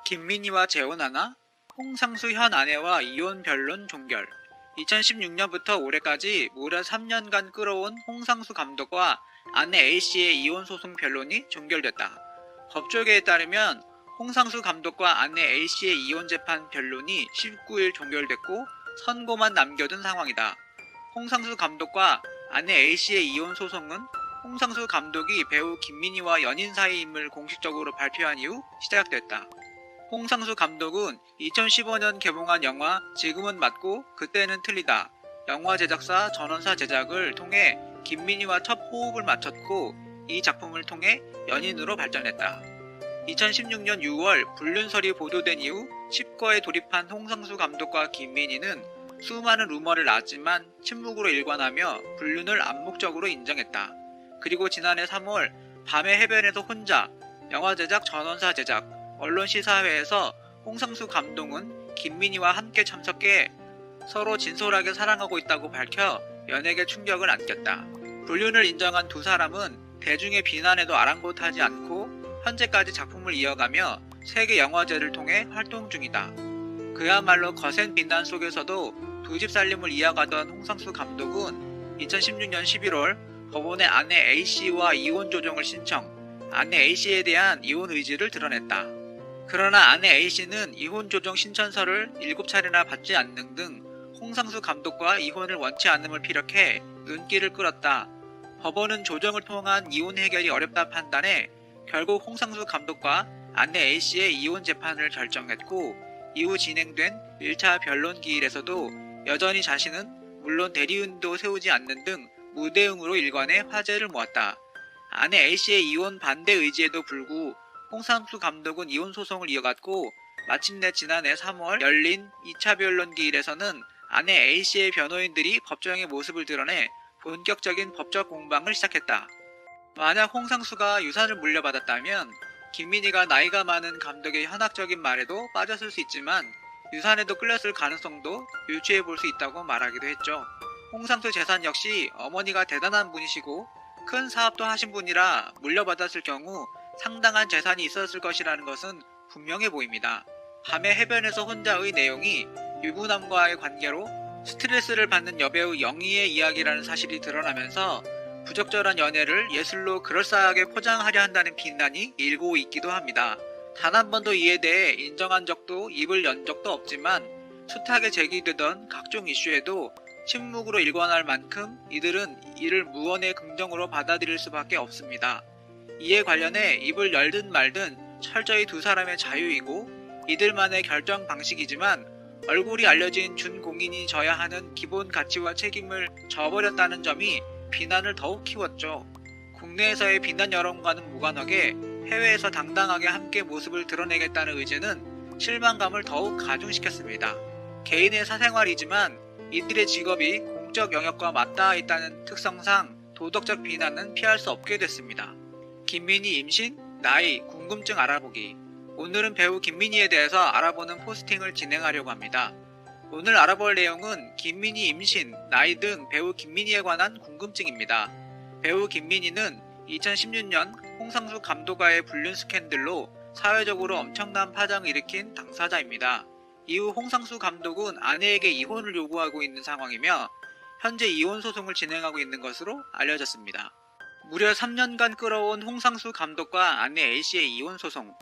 김민희와 재혼하나? 홍상수 현 아내와 이혼 변론 종결. 2016년부터 올해까지 무려 3년간 끌어온 홍상수 감독과 아내 A씨의 이혼 소송 변론이 종결됐다. 법조계에 따르면 홍상수 감독과 아내 A씨의 이혼 재판 변론이 19일 종결됐고 선고만 남겨둔 상황이다. 홍상수 감독과 아내 A씨의 이혼 소송은 홍상수 감독이 배우 김민희와 연인 사이임을 공식적으로 발표한 이후 시작됐다. 홍상수 감독은 2015년 개봉한 영화 지금은 맞고 그때는 틀리다 영화 제작사 전원사 제작을 통해 김민희와 첫 호흡을 맞췄고 이 작품을 통해 연인으로 발전했다. 2016년 6월 불륜설이 보도된 이후 칩거에 돌입한 홍상수 감독과 김민희는 수많은 루머를 낳았지만 침묵으로 일관하며 불륜을 암묵적으로 인정했다. 그리고 지난해 3월 밤의 해변에서 혼자 영화 제작 전원사 제작 언론 시사회에서 홍상수 감독은 김민희와 함께 참석해 서로 진솔하게 사랑하고 있다고 밝혀 연예계 충격을 안겼다. 불륜을 인정한 두 사람은 대중의 비난에도 아랑곳하지 않고 현재까지 작품을 이어가며 세계 영화제를 통해 활동 중이다. 그야말로 거센 비난 속에서도 두 집 살림을 이어가던 홍상수 감독은 2016년 11월 법원에 아내 A씨와 이혼 조정을 신청, 아내 A씨에 대한 이혼 의지를 드러냈다. 그러나 아내 A씨는 이혼 조정 신청서를 7차례나 받지 않는 등 홍상수 감독과 이혼을 원치 않음을 피력해 눈길을 끌었다. 법원은 조정을 통한 이혼 해결이 어렵다 판단해 결국 홍상수 감독과 아내 A씨의 이혼 재판을 결정했고 이후 진행된 1차 변론 기일에서도 여전히 자신은 물론 대리인도 세우지 않는 등 무대응으로 일관해 화제를 모았다. 아내 A씨의 이혼 반대 의지에도 불구 홍상수 감독은 이혼 소송을 이어갔고 마침내 지난해 3월 열린 2차 변론 기일에서는 아내 A씨의 변호인들이 법정의 모습을 드러내 본격적인 법적 공방을 시작했다. 만약 홍상수가 유산을 물려받았다면 김민희가 나이가 많은 감독의 현학적인 말에도 빠졌을 수 있지만 유산에도 끌렸을 가능성도 유추해 볼 수 있다고 말하기도 했죠. 홍상수 재산 역시 어머니가 대단한 분이시고 큰 사업도 하신 분이라 물려받았을 경우 상당한 재산이 있었을 것이라는 것은 분명해 보입니다. 밤의 해변에서 혼자의 내용이 유부남과의 관계로 스트레스를 받는 여배우 영희의 이야기라는 사실이 드러나면서 부적절한 연애를 예술로 그럴싸하게 포장하려 한다는 비난이 일고 있기도 합니다. 단 한 번도 이에 대해 인정한 적도 입을 연 적도 없지만 숱하게 제기되던 각종 이슈에도 침묵으로 일관할 만큼 이들은 이를 무언의 긍정으로 받아들일 수밖에 없습니다. 이에 관련해 입을 열든 말든 철저히 두 사람의 자유이고 이들만의 결정 방식이지만 얼굴이 알려진 준공인이 져야 하는 기본 가치와 책임을 저버렸다는 점이 비난을 더욱 키웠죠. 국내에서의 비난 여론과는 무관하게 해외에서 당당하게 함께 모습을 드러내겠다는 의지는 실망감을 더욱 가중시켰습니다. 개인의 사생활이지만 이들의 직업이 공적 영역과 맞닿아 있다는 특성상 도덕적 비난은 피할 수 없게 됐습니다. 김민희 임신, 나이, 궁금증 알아보기. 오늘은 배우 김민희에 대해서 알아보는 포스팅을 진행하려고 합니다. 오늘 알아볼 내용은 김민희 임신, 나이 등 배우 김민희에 관한 궁금증입니다. 배우 김민희는 2016년 홍상수 감독과의 불륜 스캔들로 사회적으로 엄청난 파장을 일으킨 당사자입니다. 이후 홍상수 감독은 아내에게 이혼을 요구하고 있는 상황이며 현재 이혼 소송을 진행하고 있는 것으로 알려졌습니다. 무려 3년간 끌어온 홍상수 감독과 아내 A씨의 이혼 소송.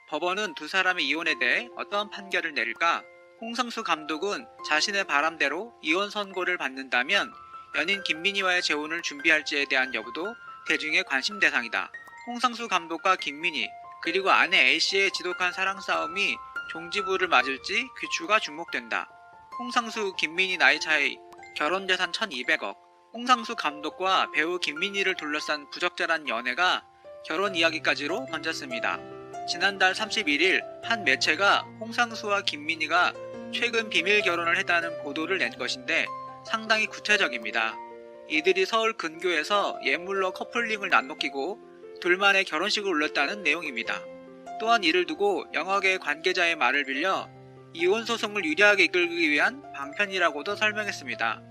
법원은 두 사람의 이혼에 대해 어떤 판결을 내릴까? 홍상수 감독은 자신의 바람대로 이혼 선고를 받는다면 연인 김민희와의 재혼을 준비할지에 대한 여부도 대중의 관심 대상이다. 홍상수 감독과 김민희 그리고 아내 A씨의 지독한 사랑 싸움이 종지부를 맞을지 귀추가 주목된다. 홍상수 김민희 나이 차이, 결혼재산 1200억. 홍상수 감독과 배우 김민희를 둘러싼 부적절한 연애가 결혼 이야기까지로 번졌습니다. 지난달 31일 한 매체가 홍상수와 김민희가 최근 비밀 결혼을 했다는 보도를 낸 것인데 상당히 구체적입니다. 이들이 서울 근교에서 예물로 커플링을 나눠끼고 둘만의 결혼식을 올렸다는 내용입니다. 또한 이를 두고 영화계 관계자의 말을 빌려 이혼 소송을 유리하게 이끌기 위한 방편이라고도 설명했습니다.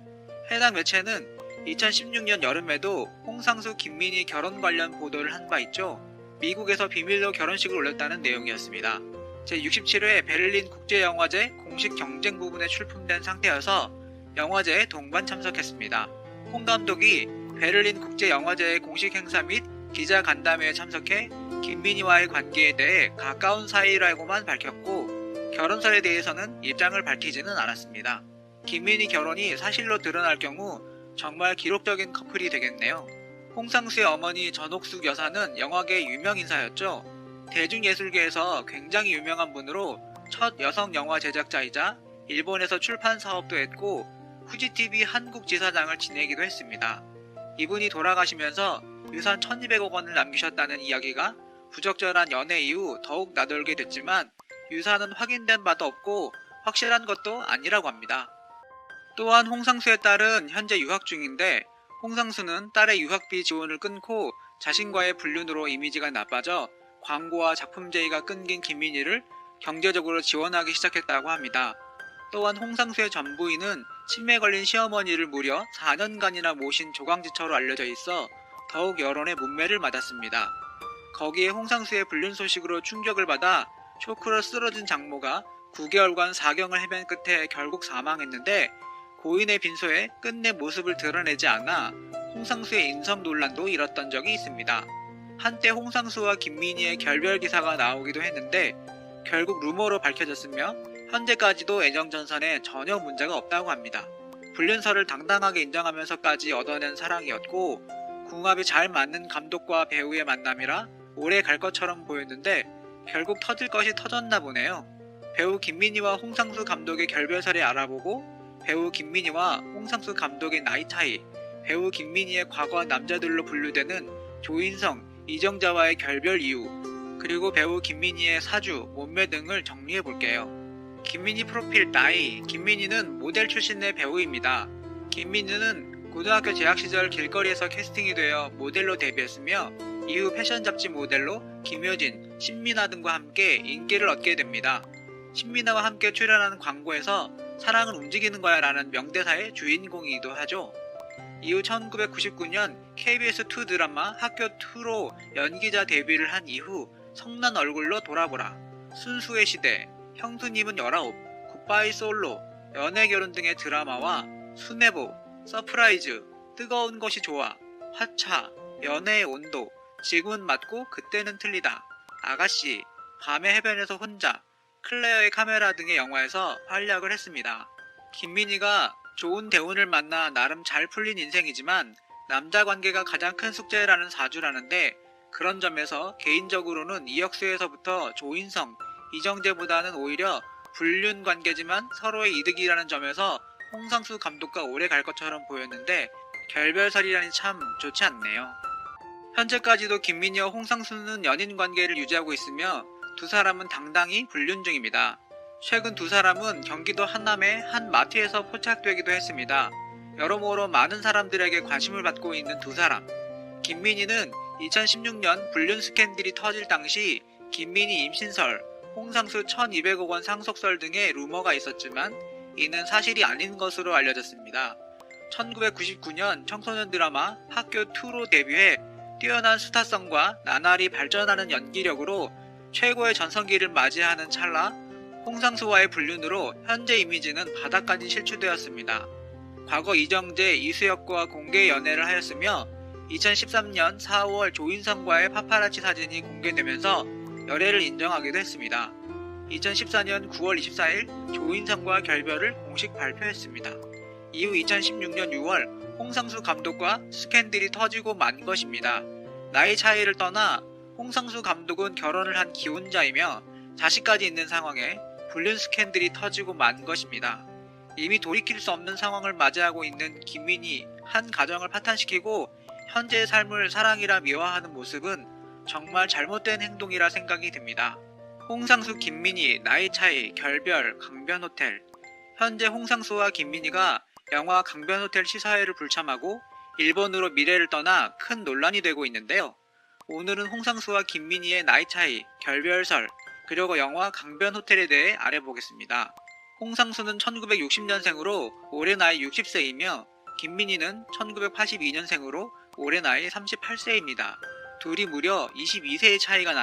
해당 매체는 2016년 여름에도 홍상수 김민희 결혼 관련 보도를 한 바 있죠. 미국에서 비밀로 결혼식을 올렸다는 내용이었습니다. 제67회 베를린 국제영화제 공식 경쟁 부분에 출품된 상태여서 영화제에 동반 참석했습니다. 홍 감독이 베를린 국제영화제의 공식 행사 및 기자 간담회에 참석해 김민희와의 관계에 대해 가까운 사이라고만 밝혔고 결혼설에 대해서는 입장을 밝히지는 않았습니다. 김민희 결혼이 사실로 드러날 경우 정말 기록적인 커플이 되겠네요. 홍상수의 어머니 전옥숙 여사는 영화계 유명 인사였죠. 대중예술계에서 굉장히 유명한 분으로 첫 여성 영화 제작자이자 일본에서 출판 사업도 했고 후지TV 한국 지사장을 지내기도 했습니다. 이분이 돌아가시면서 유산 1200억 원을 남기셨다는 이야기가 부적절한 연애 이후 더욱 나돌게 됐지만 유산은 확인된 바도 없고 확실한 것도 아니라고 합니다. 또한 홍상수의 딸은 현재 유학 중인데 홍상수는 딸의 유학비 지원을 끊고 자신과의 불륜으로 이미지가 나빠져 광고와 작품 제의가 끊긴 김민희를 경제적으로 지원하기 시작했다고 합니다. 또한 홍상수의 전 부인은 치매에 걸린 시어머니를 무려 4년간이나 모신 조강지처로 알려져 있어 더욱 여론의 문매를 맞았습니다. 거기에 홍상수의 불륜 소식으로 충격을 받아 쇼크로 쓰러진 장모가 9개월간 사경을 헤맨 끝에 결국 사망했는데 고인의 빈소에 끝내 모습을 드러내지 않아 홍상수의 인성 논란도 일었던 적이 있습니다. 한때 홍상수와 김민희의 결별 기사가 나오기도 했는데 결국 루머로 밝혀졌으며 현재까지도 애정전선에 전혀 문제가 없다고 합니다. 불륜설을 당당하게 인정하면서까지 얻어낸 사랑이었고 궁합이 잘 맞는 감독과 배우의 만남이라 오래 갈 것처럼 보였는데 결국 터질 것이 터졌나 보네요. 배우 김민희와 홍상수 감독의 결별설을 알아보고 배우 김민희와 홍상수 감독의 나이 차이, 배우 김민희의 과거 남자들로 분류되는 조인성, 이정자와의 결별 이유, 그리고 배우 김민희의 사주, 몸매 등을 정리해볼게요. 김민희 프로필 나이. 김민희는 모델 출신의 배우입니다. 김민희는 고등학교 재학 시절 길거리에서 캐스팅이 되어 모델로 데뷔했으며 이후 패션 잡지 모델로 김효진, 신민아 등과 함께 인기를 얻게 됩니다. 신민아와 함께 출연하는 광고에서 사랑은 움직이는 거야 라는 명대사의 주인공이기도 하죠. 이후 1999년 KBS2 드라마 학교2로 연기자 데뷔를 한 이후 성난 얼굴로 돌아보라, 순수의 시대, 형수님은 19, 굿바이 솔로, 연애결혼 등의 드라마와 수뇌보, 서프라이즈, 뜨거운 것이 좋아, 화차, 연애의 온도, 지금은 맞고 그때는 틀리다, 아가씨, 밤의 해변에서 혼자, 클레어의 카메라 등의 영화에서 활약을 했습니다. 김민희가 좋은 대운을 만나 나름 잘 풀린 인생이지만 남자 관계가 가장 큰 숙제라는 사주라는데 그런 점에서 개인적으로는 이혁수에서부터 조인성, 이정재보다는 오히려 불륜 관계지만 서로의 이득이라는 점에서 홍상수 감독과 오래 갈 것처럼 보였는데 결별설이라니 참 좋지 않네요. 현재까지도 김민희와 홍상수는 연인 관계를 유지하고 있으며 두 사람은 당당히 불륜 중입니다. 최근 두 사람은 경기도 한남의 한 마트에서 포착되기도 했습니다. 여러모로 많은 사람들에게 관심을 받고 있는 두 사람. 김민희는 2016년 불륜 스캔들이 터질 당시 김민희 임신설, 홍상수 1200억 원 상속설 등의 루머가 있었지만 이는 사실이 아닌 것으로 알려졌습니다. 1999년 청소년 드라마 학교2로 데뷔해 뛰어난 스타성과 나날이 발전하는 연기력으로 최고의 전성기를 맞이하는 찰나 홍상수와의 불륜으로 현재 이미지는 바닥까지 실추되었습니다. 과거 이정재, 이수혁과 공개 연애를 하였으며 2013년 4월 조인성과의 파파라치 사진이 공개되면서 열애를 인정하기도 했습니다. 2014년 9월 24일 조인성과 결별을 공식 발표했습니다. 이후 2016년 6월 홍상수 감독과 스캔들이 터지고 만 것입니다. 나이 차이를 떠나 홍상수 감독은 결혼을 한 기혼자이며 자식까지 있는 상황에 불륜 스캔들이 터지고 만 것입니다. 이미 돌이킬 수 없는 상황을 맞이하고 있는 김민희 한 가정을 파탄시키고 현재의 삶을 사랑이라 미화하는 모습은 정말 잘못된 행동이라 생각이 듭니다. 홍상수 김민희 나이 차이 결별 강변호텔. 현재 홍상수와 김민희가 영화 강변호텔 시사회를 불참하고 일본으로 미래를 떠나 큰 논란이 되고 있는데요. 오늘은 홍상수와 김민희의 나이 차이, 결별설, 그리고 영화 강변호텔에 대해 알아보겠습니다. 홍상수는 1960년생으로 올해 나이 60세이며 김민희는 1982년생으로 올해 나이 38세입니다. 둘이 무려 22세의 차이가 나